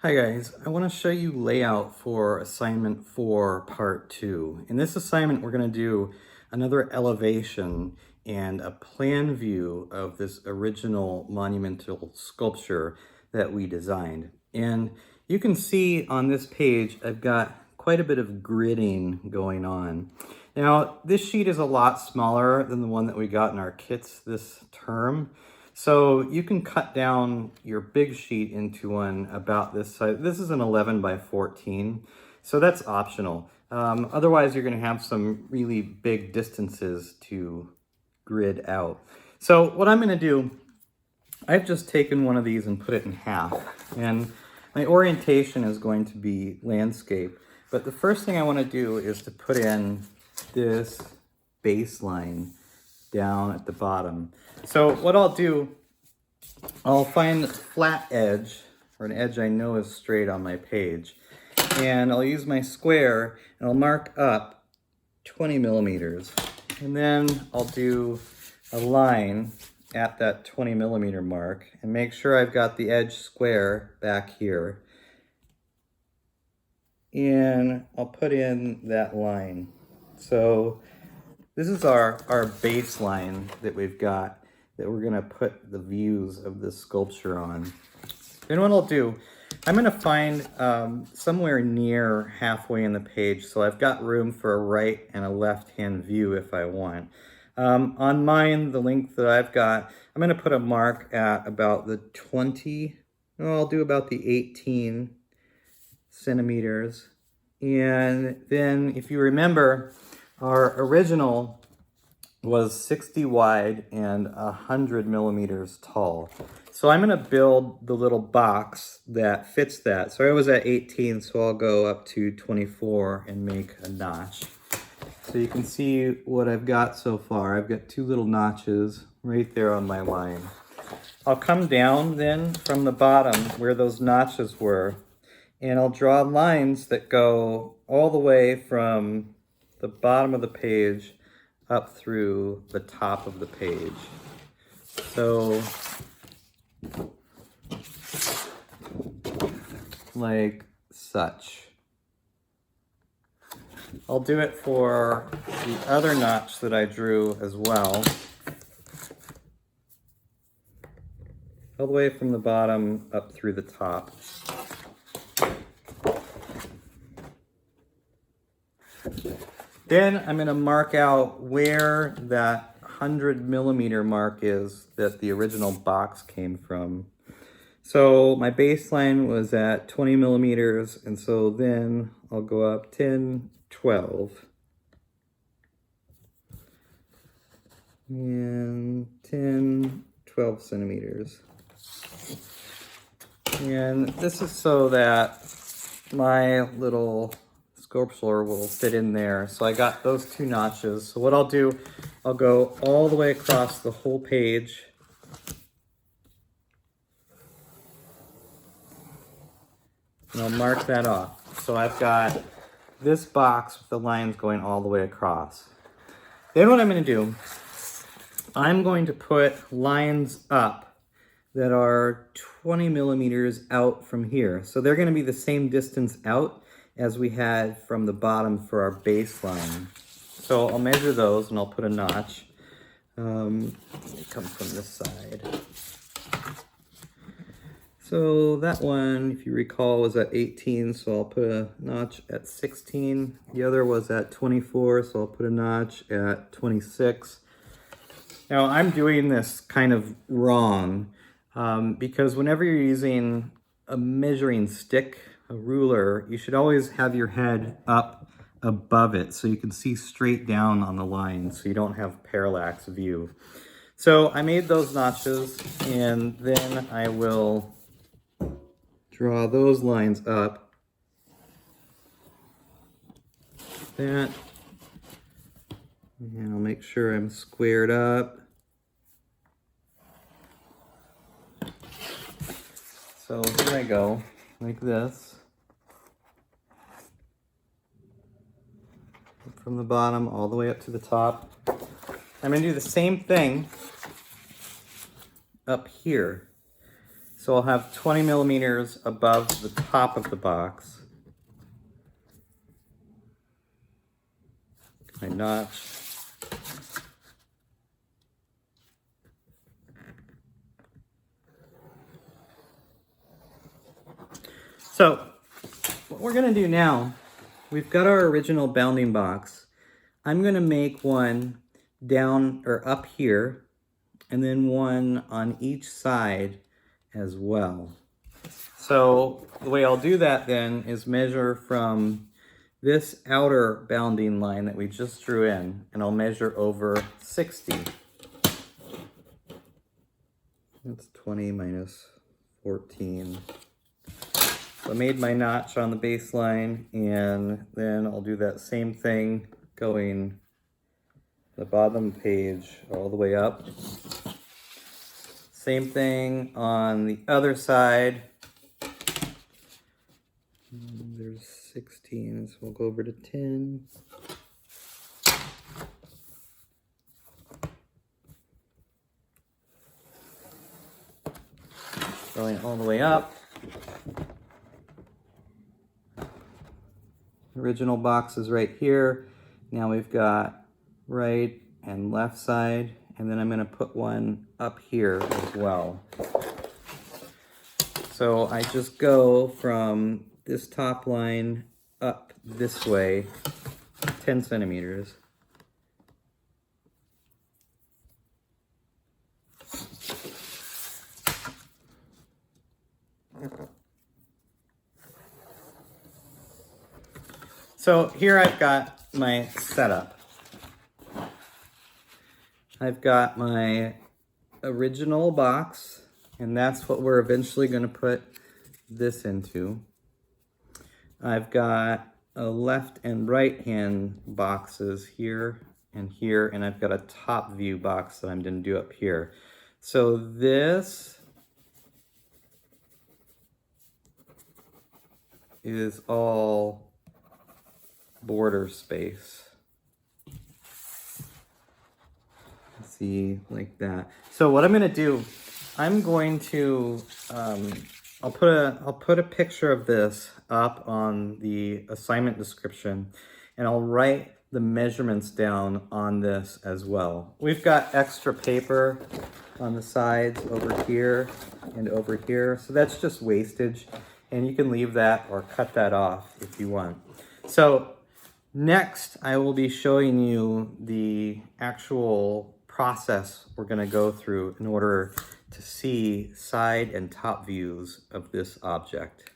Hi guys, I want to show you layout for assignment 4 part 2. In this assignment we're going to do another elevation and a plan view of this original monumental sculpture that we designed. And you can see on this page I've got quite a bit of gridding going on. Now this sheet is a lot smaller than the one that we got in our kits this term. So you can cut down your big sheet into one about this size. This is an 11 by 14, so that's optional. Otherwise, you're going to have some really big distances to grid out. So what I'm going to do, I've just taken one of these and put it in half. And my orientation is going to be landscape. But the first thing I want to do is to put in this baseline down at the bottom. So what I'll do, I'll find a flat edge, or an edge I know is straight on my page, and I'll use my square and I'll mark up 20 millimeters. And then I'll do a line at that 20 millimeter mark and make sure I've got the edge square back here. And I'll put in that line. So this is our baseline that we've got that we're gonna put the views of this sculpture on. Then what I'll do, I'm gonna find somewhere near halfway in the page, so I've got room for a right and a left-hand view if I want. On mine, the length that I've got, I'm gonna put a mark at about the 20, no, I'll do about the 18 centimeters. And then if you remember, our original was 60 wide and 100 millimeters tall. So I'm gonna build the little box that fits that. So I was at 18, so I'll go up to 24 and make a notch. So you can see what I've got so far. I've got two little notches right there on my line. I'll come down then from the bottom where those notches were, and I'll draw lines that go all the way from the bottom of the page up through the top of the page. So, like such. I'll do it for the other notch that I drew as well. All the way from the bottom up through the top. Then I'm going to mark out where that 100 millimeter mark is that the original box came from. So my baseline was at 20 millimeters, and so then I'll go up 10, 12. And 10, 12 centimeters. And this is so that my little sculpture will fit in there. So I got those two notches. So what I'll do, I'll go all the way across the whole page. And I'll mark that off. So I've got this box with the lines going all the way across. Then what I'm going to do, I'm going to put lines up that are 20 millimeters out from here. So they're going to be the same distance out as we had from the bottom for our baseline. So I'll measure those and I'll put a notch. Let me come from this side. So that one, if you recall, was at 18, so I'll put a notch at 16. The other was at 24, so I'll put a notch at 26. Now I'm doing this kind of wrong because whenever you're using a measuring stick, a ruler, you should always have your head up above it so you can see straight down on the line so you don't have parallax view. So I made those notches, and then I will draw those lines up. That. And I'll make sure I'm squared up. So here I go, like this. From the bottom all the way up to the top. I'm going to do the same thing up here. So I'll have 20 millimeters above the top of the box. My notch. So what we're gonna do now, we've got our original bounding box. I'm gonna make one down or up here, and then one on each side as well. So the way I'll do that then is measure from this outer bounding line that we just drew in, and I'll measure over 60. That's 20 minus 14. So I made my notch on the baseline, and then I'll do that same thing going the bottom page all the way up. Same thing on the other side. There's 16, so we'll go over to 10. Going all the way up. Original box is right here. Now we've got right and left side, and then I'm going to put one up here as well. So I just go from this top line up this way 10 centimeters. So here I've got my setup. I've got my original box, and that's what we're eventually going to put this into. I've got a left and right hand boxes here, and I've got a top view box that I'm going to do up here. So this is all border space. See, like that. So what I'm going to do, I'm going to I'll put a picture of this up on the assignment description, and I'll write the measurements down on this as well. We've got extra paper on the sides over here and over here, so that's just wastage, and you can leave that or cut that off if you want. So next, I will be showing you the actual process we're going to go through in order to see side and top views of this object.